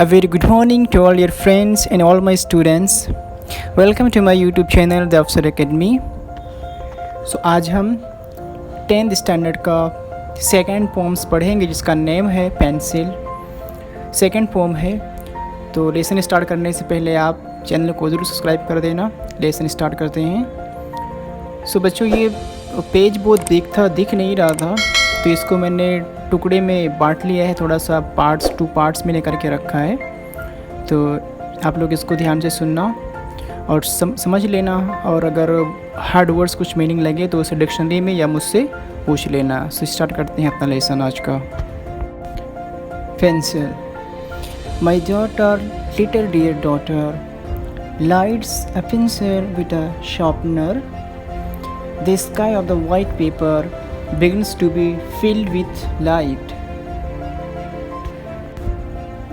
A very good morning to all your friends and all my students. Welcome to my YouTube channel The Afsar Academy. So आज हम 10th standard का second poems पढ़ेंगे जिसका name है pencil. Second pome है। तो lesson start करने से पहले आप चैनल को ज़रूर सब्सक्राइब कर देना। लेसन स्टार्ट करते हैं। सो बच्चों ये पेज बहुत दिख नहीं रहा था, तो इसको मैंने टुकड़े में बांट लिया है, थोड़ा सा टू पार्ट्स में लेकर के रखा है। तो आप लोग इसको ध्यान से सुनना और समझ लेना, और अगर हार्ड वर्ड्स कुछ मीनिंग लगे तो उसे डिक्शनरी में या मुझसे पूछ लेना। सो स्टार्ट करते हैं अपना लेसन आज का। Pencil. My daughter, little dear daughter, lights a pencil with a sharpener. The sky of the white paper begins to be filled with light.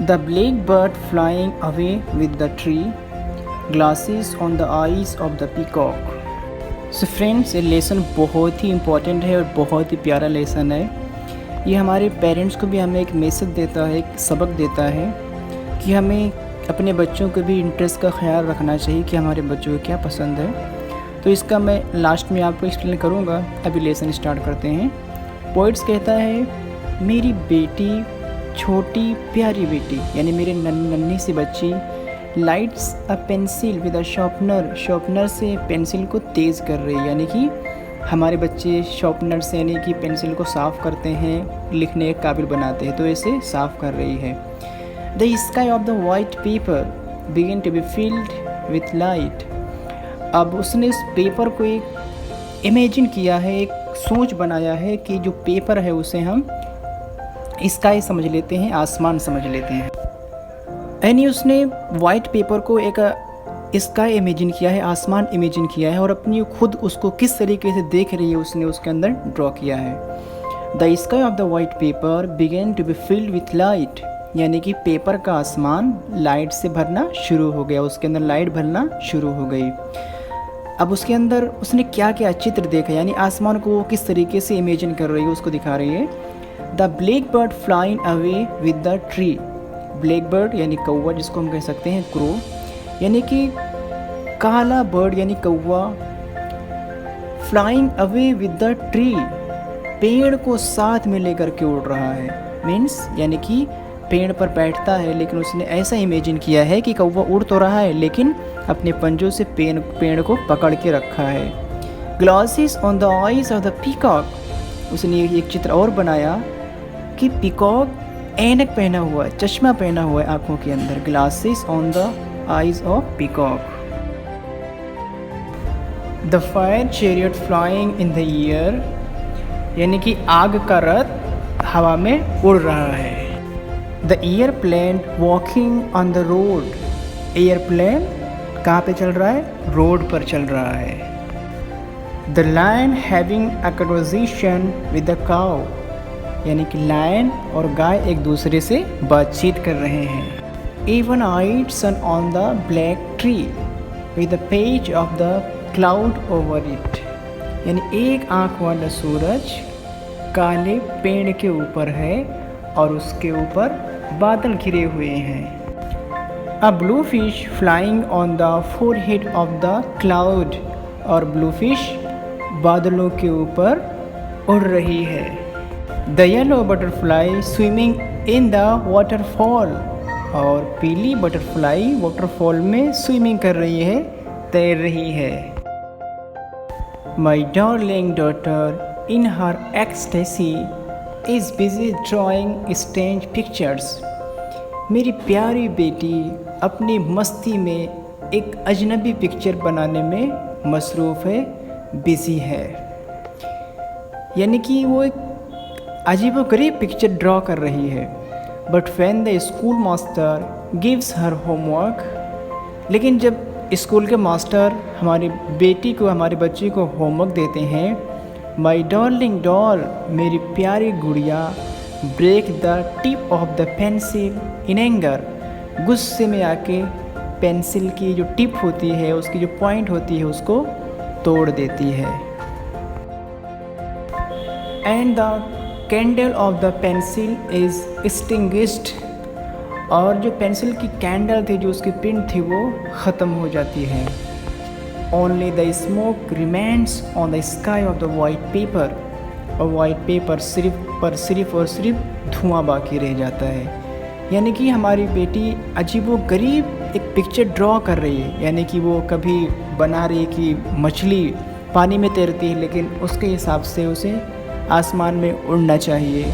The blackbird flying away with the tree glasses on the eyes of the peacock. So friends, ये lesson बहुत ही important है और बहुत ही प्यारा lesson है। ये हमारे parents को भी हमें एक मैसेज देता है, एक सबक देता है कि हमें अपने बच्चों के भी इंटरेस्ट का ख्याल रखना चाहिए कि हमारे बच्चों को क्या पसंद है। तो इसका मैं लास्ट में आपको एक्सप्लेन करूँगा। अभी लेसन स्टार्ट करते हैं। पोइट्स कहता है, मेरी बेटी, छोटी प्यारी बेटी, यानी मेरी नन्ही सी बच्ची, lights a pencil with a sharpener, sharpener से पेंसिल को तेज़ कर रही है। यानी कि हमारे बच्चे शार्पनर से यानी कि पेंसिल को साफ़ करते हैं, लिखने के काबिल बनाते हैं, तो इसे साफ़ कर रही है। The sky of the white paper began to be filled with light. अब उसने इस पेपर को एक इमेजिन किया है, एक सोच बनाया है कि जो पेपर है उसे हम स्काई समझ लेते हैं, आसमान समझ लेते हैं। यानी उसने वाइट पेपर को एक स्काई इमेजिन किया है, आसमान इमेजिन किया है, और अपनी खुद उसको किस तरीके से देख रही है उसने उसके अंदर ड्रॉ किया है। The sky of the white paper begin to be filled with light, यानी कि पेपर का आसमान लाइट से भरना शुरू हो गया, उसके अंदर लाइट भरना शुरू हो गई। अब उसके अंदर उसने क्या क्या चित्र देखा, यानी आसमान को वो किस तरीके से इमेजिन कर रही है उसको दिखा रही है। The black bird flying away with the tree, black bird यानी कौवा, जिसको हम कह सकते हैं क्रो, यानी कि काला बर्ड यानी कौवा, flying away with the tree, पेड़ को साथ में लेकर के उड़ रहा है। मीन्स यानी कि पेड़ पर बैठता है, लेकिन उसने ऐसा इमेजिन किया है कि कौवा उड़ तो रहा है लेकिन अपने पंजों से पेड़ को पकड़ के रखा है। Glasses on the eyes of the peacock, उसने एक चित्र और बनाया कि पीकॉक ऐनक पहना हुआ है, चश्मा पहना हुआ है आँखों के अंदर। Glasses on the eyes of peacock. The fire chariot flying in the air, यानी कि आग का रथ हवा में उड़ रहा है। The airplane walking on the road, airplane कहाँ पे चल रहा है? रोड पर चल रहा है। The lion having a conversation with the cow, यानी कि लायन और गाय एक दूसरे से बातचीत कर रहे हैं। Even eyed sun on the black tree with the page of the cloud over it, यानी एक आँख वाला सूरज काले पेड़ के ऊपर है और उसके ऊपर बादल घिरे हुए हैं। A blue fish flying on the forehead of the cloud, और ब्लू फिश बादलों के ऊपर उड़ रही है। The yellow butterfly swimming in the waterfall, और पीली बटरफ्लाई वाटरफॉल में स्विमिंग कर रही है, तैर रही है। My darling daughter in her ecstasy is busy drawing strange pictures, मेरी प्यारी बेटी अपनी मस्ती में एक अजनबी पिक्चर बनाने में मसरूफ़ है, बिज़ी है। यानी कि वो एक अजीबोगरीब पिक्चर ड्रॉ कर रही है। But when the school master gives her homework, लेकिन जब स्कूल के मास्टर हमारी बेटी को, हमारे बच्चे को होमवर्क देते हैं, माई डार्लिंग डॉल, मेरी प्यारी गुड़िया, break the tip of the pencil in anger, गुस्से में आके पेंसिल की जो टिप होती है, उसकी जो पॉइंट होती है, उसको तोड़ देती है। And the candle of the pencil is extinguished, और जो पेंसिल की कैंडल थी, जो उसकी पिन थी, वो ख़त्म हो जाती है। Only the smoke remains on the sky of the white paper, और वाइट पेपर सिर्फ और सिर्फ धुआं बाकी रह जाता है। यानी कि हमारी बेटी अजीबोगरीब एक पिक्चर ड्रॉ कर रही है। यानी कि वो कभी बना रही है कि मछली पानी में तैरती है, लेकिन उसके हिसाब से उसे आसमान में उड़ना चाहिए।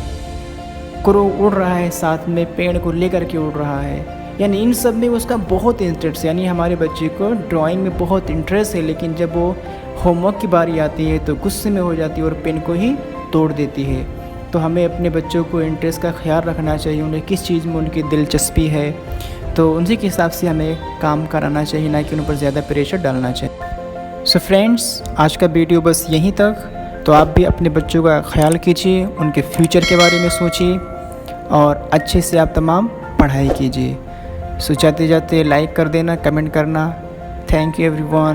क्रो उड़ रहा है, साथ में पेड़ को लेकर के उड़ रहा है। यानी इन सब में उसका बहुत इंटरेस्ट है। यानी हमारे बच्चे को ड्राइंग में बहुत इंटरेस्ट है, लेकिन जब वो होमवर्क की बारी आती है तो गुस्से में हो जाती है और पेन को ही तोड़ देती है। तो हमें अपने बच्चों को इंटरेस्ट का ख्याल रखना चाहिए, उन्हें किस चीज़ में उनकी दिलचस्पी है, तो उसी के हिसाब से हमें काम कराना चाहिए, ना कि उन पर ज़्यादा प्रेशर डालना चाहिए। सो फ्रेंड्स, आज का वीडियो बस यहीं तक। तो आप भी अपने बच्चों का ख्याल कीजिए, उनके फ्यूचर के बारे में सोचिए और अच्छे से आप तमाम पढ़ाई कीजिए। सो जाते जाते लाइक कर देना, कमेंट करना। Thank you everyone.